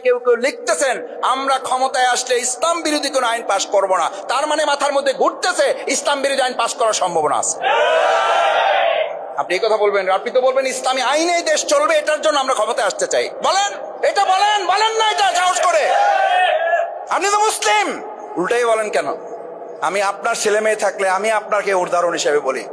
কেউ কেউ লিখতেছেন আমরা ক্ষমতায় আসলে ইসলাম বিরোধী কোন আইন পাশ করব না, তার মানে মাথার মধ্যে ঘুরতেছে ইসলাম বিরোধী আইন পাশ করার সম্ভাবনা আছে। আপনি এই কথা বলবেন, আপনি তো বলবেন ইসলামী আইনে দেশ চলবে, এটার জন্য আমরা ক্ষমতায় আসতে চাই। বলেন এটা, বলেন বলেন না এটা সাহস করে। আপনি তো মুসলিম, উল্টাই বলেন কেন? আমি আপনার ছেলে মেয়ে থাকলে আমি আপনাকে উদাহরণ হিসেবে বলি,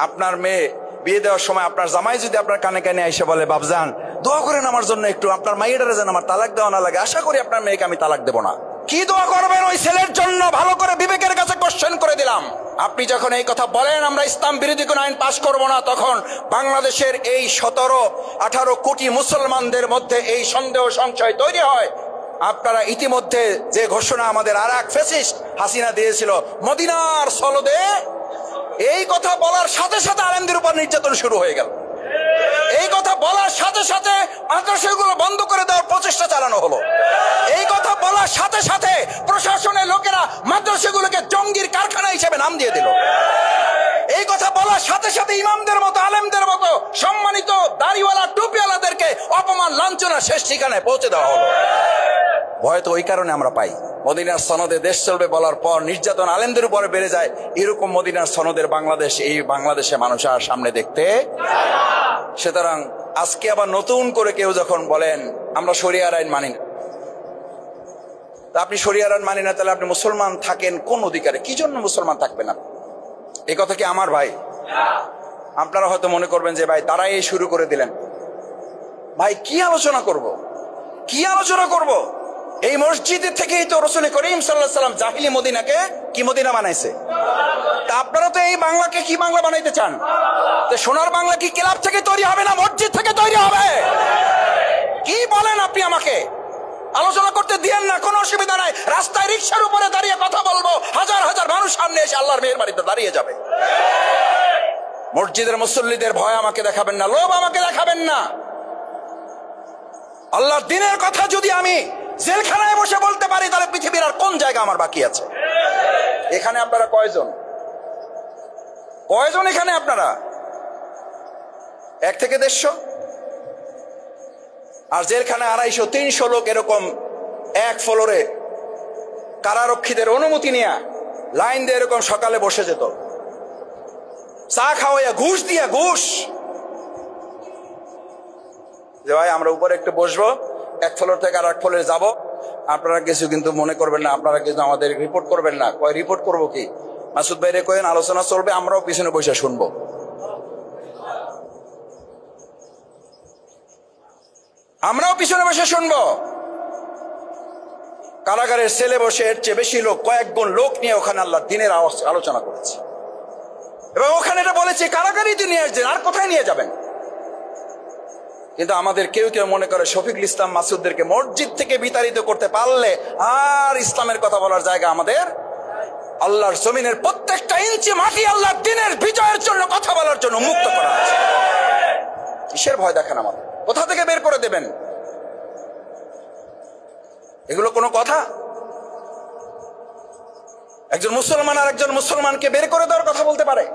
আপনার মেয়ে বিয়ে দেওয়ার সময় আপনার জামাই যদি আপনার কানে কানে এসে বলে বাবজান দোয়া করেন আমার জন্য একটু, আপনার মাইয়েটারে যেন আমার তালাক দেওয়া না লাগে, আশা করি আপনার মেয়েকে আমি তালাক দেবো না। কি দোয়া করবেন ওই ছেলের জন্য? ভালো করে বিবেকের কাছে কোশ্চেন করে দিলাম। আপনি যখন এই কথা বলেন আমরা ইসলাম বিরোধী কোন আইন পাশ করব না, তখন বাংলাদেশের এই 17-18 কোটি মুসলমানদের মধ্যে এই সন্দেহ সংশয় তৈরি হয়। আপনারা ইতিমধ্যে যে ঘোষণা আমাদের আর এক ফ্যাসিস্ট হাসিনা দিয়েছিল মদিনার সনদে, এই কথা বলার সাথে সাথে আলেমদের উপর নির্যাতন শুরু হয়ে গেল। এই কথা বলার সাথে সাথে মাদ্রাসাগুলো বন্ধ করে দেওয়ার প্রচেষ্টা চালানো হলো। এই কথা বলার সাথে সাথে প্রশাসনের লোকেরা মাদ্রাসাগুলোকে জঙ্গির কারখানা হিসেবে নাম দিয়ে দিল। এই কথা বলার সাথে সাথে ইমামদের মতো আলেমদের মতো সম্মানিত দাড়িওয়ালা টুপিওয়ালাদেরকে অপমান লাঞ্ছনা শেষ ঠিকানায় পৌঁছে দেওয়া হলো। ভয় তো ওই কারণে আমরা পাই, মদিনার সনদে দেশ চলবে বলার পর নির্যাতন আলেমদের উপরে বেড়ে যায়। এরকম মদিনার সনদের বাংলাদেশ, এই বাংলাদেশে মানুষ আর সামনে দেখতে। সুতরাং আজকে আবার নতুন করে কেউ যখন বলেন আমরা শরিয়ার আইন মানি না, তা আপনি শরিয়ার আইন মানি না, তাহলে আপনি মুসলমান থাকেন কোন অধিকারে? কি জন্য মুসলমান থাকবেন না? এই কথা কি আমার ভাই? আপনারা হয়তো মনে করবেন যে ভাই তারাই এই শুরু করে দিলেন। ভাই কি আলোচনা করব, কি আলোচনা করব? এই মসজিদের থেকেই তো রাসূল করিম সাল্লাল্লাহু আলাইহি ওয়াসাল্লাম জাহিলি মদিনাকে কি মদিনা বানাইছে। তা আপনারা তো এই বাংলাকে কি বাংলা বানাইতে চান? তো সোনার বাংলা কি ক্লাব থেকে তৈরি হবে না মসজিদ থেকে তৈরি হবে? কি বলেন আপনি? আমাকে আলোচনা করতে দিয়েন না, কোনো অসুবিধা নাই। রাস্তায় রিকশার উপরে দাঁড়িয়ে কথা বলবো, হাজার হাজার মানুষ সামনে এসে আল্লাহর মেহেরবানিতে দাঁড়িয়ে যাবে। মসজিদের মুসল্লিদের ভয় আমাকে দেখাবেন না, লোভ আমাকে দেখাবেন না। আল্লাহর দ্বীনের কথা যদি আমি জেলখানায় বসে বলতে পারি, তাহলে পৃথিবীর আর কোন জায়গা আমার বাকি আছে? এখানে আপনারা কয়জন? কয়জন এখানে আপনারা? 1 থেকে 150, আর জেলখানায় 250-300 লোক এরকম এক ফ্লোরে কারারক্ষীদের অনুমতি নিয়ে লাইন দিয়ে এরকম সকালে বসে যেত, চা খাওয়াইয়া ঘুষ দিয়া, ঘুষ যে ভাই আমরা উপরে একটু বসবো, এক ফ্লোর থেকে আর এক ফ্লোরে যাবো, আপনারা কিছু কিন্তু মনে করবেন না, আপনারা কিছু আমাদের রিপোর্ট করবেন না। কয় রিপোর্ট করবো কি? মাসুদ ভাইরে কয়েন আলোচনা চলবে, আমরাও পিছনে বসে শুনবো। আমরাও পিছনে বসে শুনবো। কারাগারের সেলে বসে এর চেয়ে বেশি লোক, কয়েক গুণ লোক নিয়ে ওখানে আল্লাহর দ্বীনের আলোচনা করেছে, এবং ওখানে এটা বলেছে কারাগারই তো নিয়ে আসছেন, আর কোথায় নিয়ে যাবেন? কিন্তু আমাদের কেউ কেউ মনে করে শফিকুল ইসলাম মাসুদদেরকে মসজিদ থেকে বিতাড়িত করতে পারলে আর ইসলামের কথা বলার জায়গা আমাদের। আল্লাহর জমিনের প্রত্যেকটা ইঞ্চি মাটি আল্লাহর দ্বীনের বিজয়ের জন্য কথা বলার জন্য মুক্ত করা আছে। কিসের ভয় দেখেন আমাদের? কোথা থেকে বের করে দেবেন? এগুলো কোনো কথা? একজন মুসলমান আর একজন মুসলমানকে বের করে দেওয়ার কথা বলতে পারে?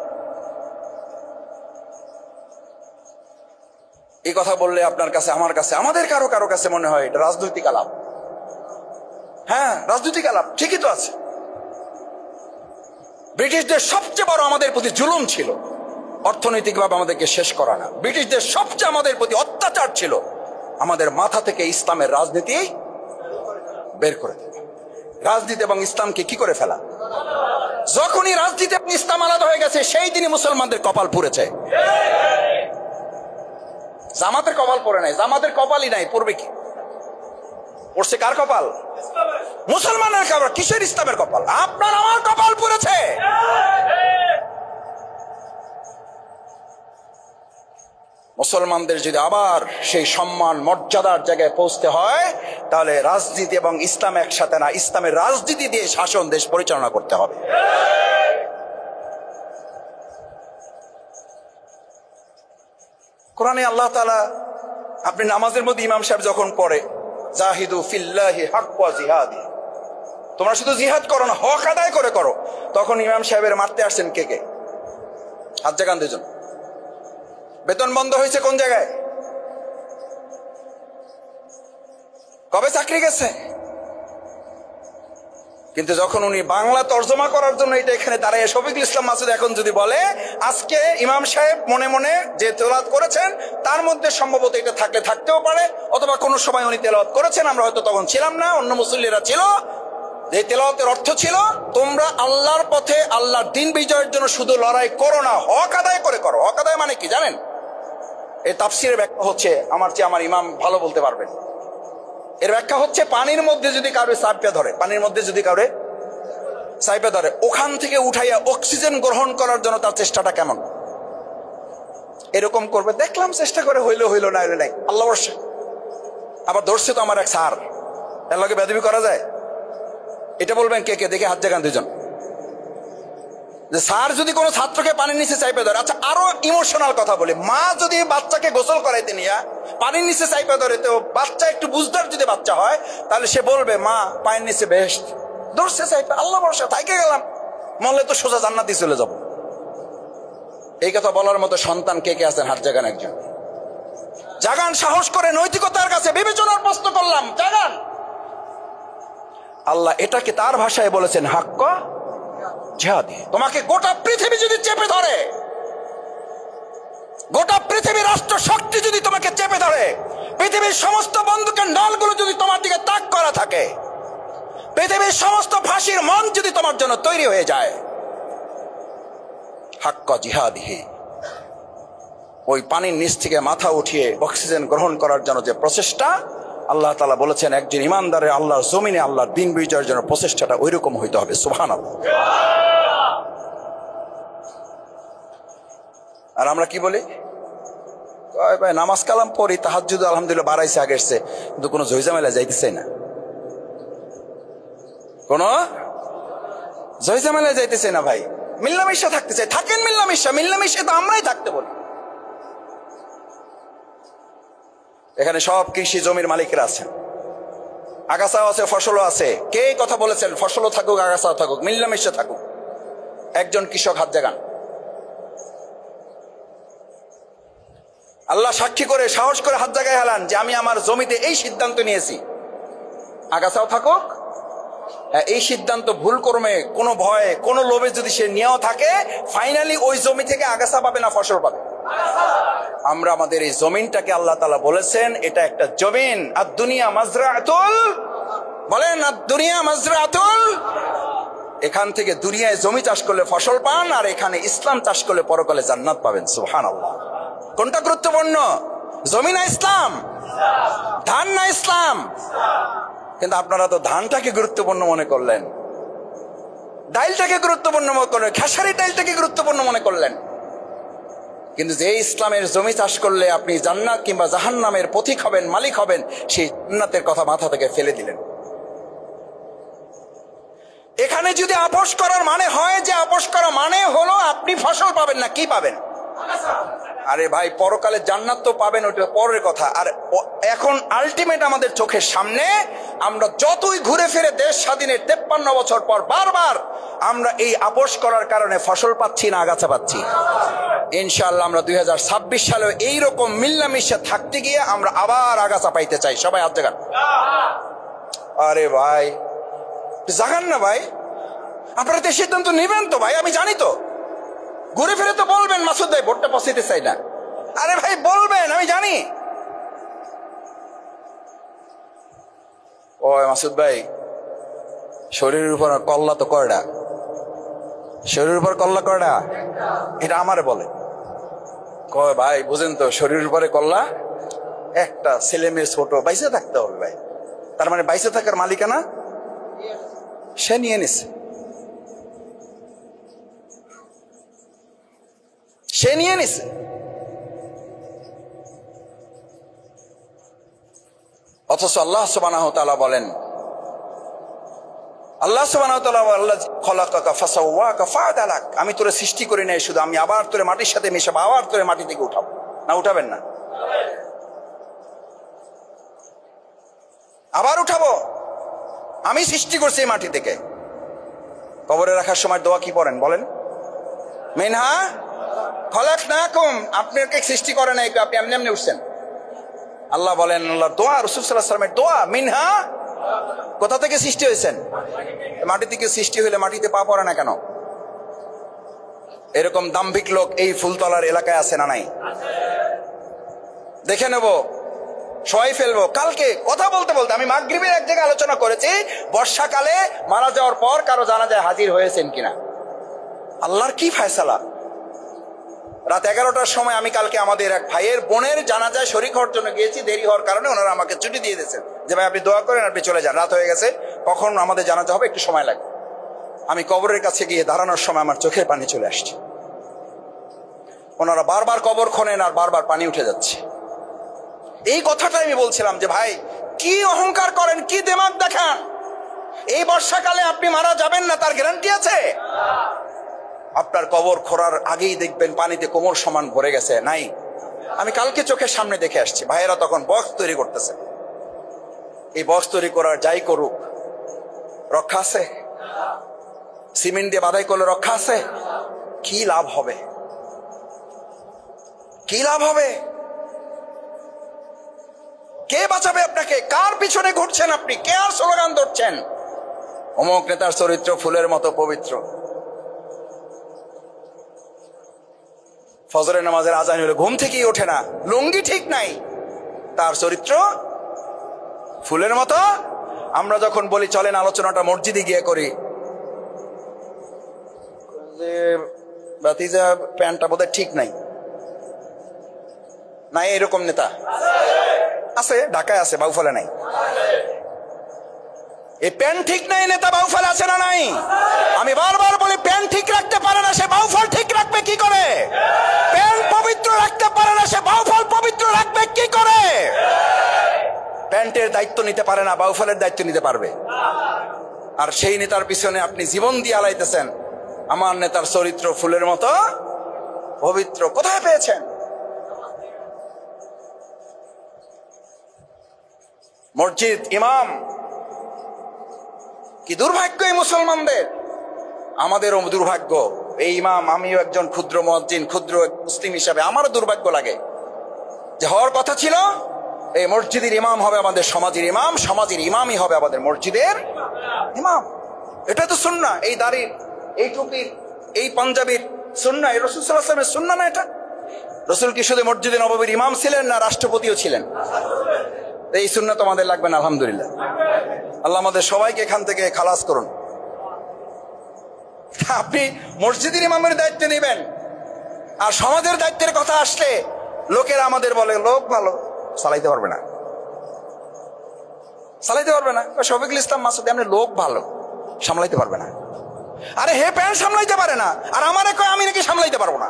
এই কথা বললে আপনার কাছে, আমার কাছে, আমাদের কারো কারো কাছে মনে হয় এটা রাজনৈতিক আলাপ। হ্যাঁ, রাজনৈতিক আলাপ ঠিকই তো আছে। ব্রিটিশদের সবচেয়ে বড় আমাদের প্রতি জুলুম ছিল অর্থনৈতিকভাবে আমাদেরকে শেষ করা না। ব্রিটিশদের সবচেয়ে আমাদের প্রতি অত্যাচার ছিল আমাদের মাথা থেকে ইসলামের রাজনীতি বের করে দেওয়া। রাজনীতি এবং ইসলামকে কি করে ফেলা? যখনই রাজনীতি এবং ইসলাম আলাদা হয়ে গেছে, সেই দিনই মুসলমানদের কপাল পুড়েছে। জামাতের কপাল পড়ে নাই, জামাতের কপালই নাই, পড়বে কি? পড়ছে কার কপাল? মুসলমানের কপাল। কিসের ইসলামের কপাল? আপনার আমার কপাল পড়েছে। মুসলমানদের যদি আবার সেই সম্মান মর্যাদার জায়গায় পৌঁছতে হয়, তাহলে রাজনীতি এবং ইসলাম একসাথে না, ইসলামের রাজনীতি দিয়ে শাসন দেশ পরিচালনা করতে হবে। কোরআনে আল্লাহ তাআলা, আপনি নামাজের মধ্যে ইমাম সাহেব যখন পড়ে জাহিদু ফিল্লাহি হাক্কা জিহাদি, তোমরা শুধু জিহাদ করো না, হক আদায় করে করো, তখন ইমাম সাহেবের মারতে আসছেন কে কে? হাত জাগান দুজন। বেতন বন্ধ হয়েছে কোন জায়গায়? কবে চাকরি গেছে? কিন্তু যখন উনি বাংলা তর্জমা করার জন্য এটা এখানে দাঁড়ায় শফিকুল ইসলাম মাসুদ এখন যদি বলে আজকে ইমাম সাহেব মনে মনে যে তেলাওয়াত করেছেন তার মধ্যে সম্ভবত এটা থাকলে থাকতেও পারে, অথবা কোনো সময় উনি তেলাওয়াত করেছেন, আমরা হয়তো তখন ছিলাম না, অন্য মুসল্লিরা ছিল, যে তেলাওয়াতের অর্থ ছিল তোমরা আল্লাহর পথে আল্লাহর দিন বিজয়ের জন্য শুধু লড়াই করো না, হক আদায় করে করো। হক আদায় মানে কি জানেন? এই তাফসিরের ব্যাখ্যা হচ্ছে, আমার চেয়ে আমার ইমাম ভালো বলতে পারবেন, এর ব্যাখ্যা হচ্ছে পানির মধ্যে যদি কাউরে চাপে ধরে, পানির মধ্যে যদি কাউরে চাপে ধরে, ওখান থেকে উঠাইয়া অক্সিজেন গ্রহণ করার জন্য তার চেষ্টাটা কেমন এরকম করবে। দেখলাম চেষ্টা করে, হইলো হইলো, না হইলো নাই, আল্লাহ বর্ষে। আবার ধরছে তো আমার এক স্যার, এর লগে বেদবি করা যায়? এটা বলবেন কে কে, দেখে হাত জাগান দুজন। যে স্যার যদি কোনো ছাত্রকে পানির নিচে চাইপে ধরে, আচ্ছা আরো ইমোশনাল কথা বলি, মা যদি বাচ্চাকে গোসল করাইতে নিয়ে পানির নিচে চাইপে ধরে, তো বাচ্চা একটু বুঝদার যদি বাচ্চা হয় তাহলে সে বলবে মা পানির নিচে বেহেশত, ধরছে চাইপে, আল্লাহ ভরসা, থাইকে গেলাম, মরলে তো সোজা জান্নাতে চলে যাব। এই কথা বলার মতো সন্তান কে কে আছেন? হাত জাগান একজন। জাগান, সাহস করে, নৈতিকতার কাছে বিবেচনার প্রশ্ন করলাম, জাগান। আল্লাহ এটাকে তার ভাষায় বলেছেন হাক্ক জিহাদি। তোমাকে গোটা পৃথিবী যদি চেপে ধরে, গোটা পৃথিবীর রাষ্ট্র শক্তি যদি তোমাকে চেপে ধরে, পৃথিবীর সমস্ত বন্দুকের নলগুলো যদি তোমার দিকে তাক করা থাকে, পৃথিবীর সমস্ত ফাঁসির মন যদি তোমার জন্য তৈরি হয়ে যায়, হাক্ক জিহাদিহি, ওই পানির নিচ থেকে মাথা উঠিয়ে অক্সিজেন গ্রহণ করার জন্য যে প্রচেষ্টা, আল্লাহ তাআলা বলেছেন একজন ইমানদারের আল্লাহর জমিনে আল্লাহর দিন বিজয়ের জন্য প্রচেষ্টাটা ওই রকম হইতে হবে। সুবহানাল্লাহ। আর আমরা কি বলি? ভাই নামাজ কালাম পড়ি, তাহাজ্জুদ আলহামদুলিল্লাহ বাড়াইছে আগের চেয়ে, কিন্তু কোনো ঝইঝামেলা যাইতেছে না, কোন ঝইঝামেলা যাইতেছে না ভাই। মিল্লামিশা থাকতে চাই, থাকেন মিল্লামিশা, মিল্লামিশা তো আমরাই থাকতে বলি। এখানে সব কৃষি জমির মালিকরা আছেন, আগাছাও আছে, ফসলও আছে। কে কথা বলেছেন ফসলও থাকুক আগাছাও থাকুক, মিল্লামিশা থাকুক? একজন কৃষক হাত জাগান। আল্লাহ সাক্ষী করে সাহস করে হাত জাগায় হালান যে আমি আমার জমিতে এই সিদ্ধান্ত নিয়েছি, আগাছাও থাকুক। এই সিদ্ধান্ত ভুল কর্মে, কোনো ভয়ে, কোনো লোভে যদি সে নিয়েও থাকে, ফাইনালি ওই জমি থেকে আগাছা পাবে না ফসল পাবে? আমরা আমাদের এই জমিনটাকে আল্লাহ তাআলা বলেছেন এটা একটা জমিন, আর দুনিয়া মাজরাতুল, বলেন আর দুনিয়া মাজরাতুল, এখান থেকে দুনিয়ায় জমি চাষ করলে ফসল পান, আর এখানে ইসলাম চাষ করলে পরকালে জান্নাত পাবেন। সুবহানাল্লাহ। কোনটা গুরুত্বপূর্ণ? জমি না ইসলাম? ধান না ইসলাম? কিন্তু আপনারা তো ধানটাকে গুরুত্বপূর্ণ মনে করলেন, ডাইলটাকে গুরুত্বপূর্ণ মনে করলেন, খেসারি ডাইলটাকে গুরুত্বপূর্ণ মনে করলেন। কিন্তু যে ইসলামের জমি চাষ করলে আপনি জান্নাত কিংবা জাহান্নামের পথিক হবেন, মালিক হবেন, সেই জান্নাতের কথা মাথা থেকে ফেলে দিলেন। এখানে যদি আপোষ করার মানে হয় যে আপোষ করা মানে হলো আপনি ফসল পাবেন না, কি পাবেন? আরে ভাই পরকালে জান্নাত তো পাবেন, ওটা পরের কথা। আর এখন আলটিমেট আমাদের চোখের সামনে, আমরা যতই ঘুরে ফিরে দেশ স্বাধীনের 53 বছর পর বারবার আমরা এই আপোষ করার কারণে ফসল পাচ্ছি না আগাছা পাচ্ছি। ইনশাআল্লাহ আমরা 2026 সালে এইরকম মিল্লামিশা থাকতে গিয়ে আমরা আবার আগাছা পাইতে চাই। সবাই হাত জাগান। আরে ভাই জাগান না ভাই, আপনারা তো সিদ্ধান্ত নেবেন তো ভাই, আমি জানি তো। ঘুরে ফিরে তো বলবেন মাসুদ ভাই ভোটটা পৌঁছাইতে চাই না। আরে ভাই বলবেন, আমি জানি। ও মাসুদ ভাই শরীরের উপর কল্লা তো কয়টা? শরীরের উপর কল্লা কয়টা? এটা আমারে বলে। কয় ভাই বুঝেন তো, শরীরের উপরে কল্লা একটা, ছেলে মেয়ে ছোট, বাইসে থাকতে হবে ভাই। তার মানে বাইসে থাকার মালিকানা সে নিয়ে নিছে, সে নিয়ে নিছে। অথচ আল্লাহ সুবহানাহু ওয়া তাআলা বলেন, আল্লাহ সুবহানাহু ওয়া তাআলা আল্লাহ খলাকাকা ফাসাওয়াকা ফাআদালাক, আমি তোরে সৃষ্টি করি নাই শুধু, আমি আবার তোরে মাটির সাথে মিশাবো, আবার তোরে মাটি থেকে উঠাবো। না উঠাবেন না? আবার উঠাবো। আমি সৃষ্টি করছি এই মাটি থেকে। কবরে রাখার সময় দোয়া কি পড়েন বলেন? মিনহা খলাকনাকুম, আপনাকে সৃষ্টি করে নাই, আপনি এমনি এমনি উঠছেন। আল্লাহ বলেন, আল্লাহর দোয়া, রাসূল সাল্লাল্লাহু আলাইহি ওয়াসাল্লামের দোয়া, মিনহা, কোথা থেকে সৃষ্টি হয়েছেন? মাটি থেকে সৃষ্টি হলে মাটিতে পা পড়ে না কেন? এরকম দাম্ভিক লোক এই ফুলতলার এলাকায় আছে না নাই? দেখে নেব, সবাই ফেলবো। কালকে কথা বলতে বলতে আমি মাগরিবের এক জায়গায় আলোচনা করেছি, বর্ষাকালে মারা যাওয়ার পর কারো জানাজায় হাজির হয়েছেন কিনা। আল্লাহর কি ফয়সালা। রাত 11টার সময় আমি কালকে আমাদের এক ভাইয়ের বোনের জানাজায় শরীক হওয়ার জন্য গিয়েছি। দেরি হওয়ার কারণে ওনারা আমাকে ছুটি দিয়ে দিয়েছেন যে ভাই আপনি দোয়া করেন, আপনি চলে যান, রাত হয়ে গেছে, কখন আমাদের জানাজা হবে, একটু সময় লাগবে। আমি কবরের কাছে গিয়ে দাঁড়ানোর সময় আমার চোখের পানি চলে আসছে। ওনারা বারবার কবর খনেন আর বারবার পানি উঠে যাচ্ছে। এই কথাটাই আমি বলছিলাম যে ভাই কি অহংকার করেন, কি দিমাগ দেখান। এই বর্ষাকালে আপনি মারা যাবেন না তার গ্যারান্টি আছে? আপনার কবর খোঁড়ার আগেই দেখবেন পানিতে কোমর সমান ভরে গেছে, নাই? আমি কালকে চোখের সামনে দেখে আসছি। ভাইয়েরা তখন বক্স তৈরি করতেছে। এই বক্স তৈরি করার যাই করুক, রক্ষা আছে? সিমেন্ট দিয়ে বাধাই করলে রক্ষা আছে? কি লাভ হবে? কি লাভ হবে? কে বাঁচাবে আপনাকে? কার পিছনে ঘুরছেন আপনি? কে আর স্লোগান ধরছেন অমুক নেতার চরিত্র ফুলের মতো পবিত্র? ফজরের নামাজের আজান হলে ঘুম থেকেই ওঠে না, লুঙ্গি ঠিক নাই, তার চরিত্র ফুলের মতো। আমরা যখন বলি চলেন আলোচনাটা মসজিদে গিয়ে করি, যে ভাতিজা প্যান্টটা বোধহয় ঠিক নাই, নাই এরকম নেতা আছে, ঢাকায় আছে, বাউফলে নাই। এই প্যান্ট ঠিক নাই নেতা বাউফলে আছে না নাই? আমি বারবার বলি প্যান্ট ঠিক রাখতে পারে না সে বাউফল ঠিক রাখবে কি করে? প্যান্ট পবিত্র রাখতে পারে না সে বাউফল পবিত্র রাখবে কি করে? প্যান্টের দায়িত্ব নিতে পারে না, বাউফলের দায়িত্ব নিতে পারবে? আর সেই নেতার পিছনে আপনি জীবন দিয়ে আলাইতেছেন। আমার নেতার চরিত্র ফুলের মতো পবিত্র, কোথায় পেয়েছেন? মসজিদ, ইমাম, কি দুর্ভাগ্য এই মুসলমানদের। আমাদেরও দুর্ভাগ্য। এই ইমাম, আমিও একজন ক্ষুদ্র মুয়াজ্জিন, ক্ষুদ্র মুসলিম হিসাবে আমারও দুর্ভাগ্য লাগে যে হওয়ার কথা ছিল এই মসজিদের ইমাম হবে আমাদের সমাজের ইমাম, সমাজের ইমামই হবে আমাদের মসজিদের ইমাম। এটা তো সুন্নাহ। এই দাড়ির, এই টুপির, এই পাঞ্জাবির সুন্নাহ, এই রাসূল সাল্লাল্লাহু আলাইহি ওয়াসাল্লামের সুন্নাহ না এটা? রাসূল কি শুধু মসজিদে নববীর ইমাম ছিলেন না রাষ্ট্রপতিও ছিলেন? এই সুন্নাহ তো আমাদের লাগবে না, আলহামদুলিল্লাহ। আল্লাহ আমাদের সবাইকে এখান থেকে খালাস করুন। আপনি মসজিদের ইমামের দায়িত্ব নেবেন, আর সমাজের দায়িত্বের কথা আসলে লোকেরা আমাদের বলে লোক ভালো, চালাইতে পারবে না, চালাইতে পারবে না। শফিকুল ইসলাম মাসুদ আপনি লোক ভালো, সামলাইতে পারবে না। আরে হে প্যান্ট সামলাইতে পারে না, আর আমারে কয় আমি নাকি সামলাইতে পারবো না।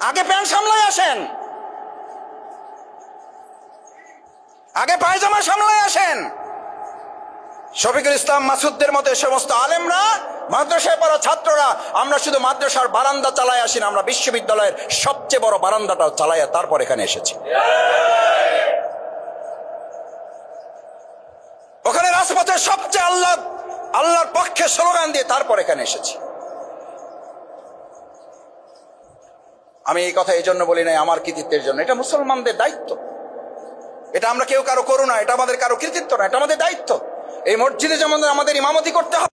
আগে প্যান্ট সামলাই আসেন, আগে পায়জামা সামলাই আসেন। শফিকুল ইসলাম মাসুদদের মতো সমস্ত আলেমরা, মাদ্রাসায় পড়া ছাত্ররা, আমরা শুধু মাদ্রাসার বারান্দা চালায় আসি না, আমরা বিশ্ববিদ্যালয়ের সবচেয়ে বড় বারান্দাটাও চালাইয়া তারপর এখানে এসেছি। ওখানে রাজপথে সবচেয়ে আল্লাহর পক্ষে স্লোগান দিয়ে তারপর এখানে এসেছি। আমি এই কথা এই জন্য বলি নাই আমার কৃতিত্বের জন্য, এটা মুসলমানদের দায়িত্ব। এটা আমরা কেউ কারো করু না, এটা আমাদের কারো কৃতিত্ব না, এটা আমাদের দায়িত্ব। এই মসজিদে যেমন আমাদের ইমামতি করতে হবে,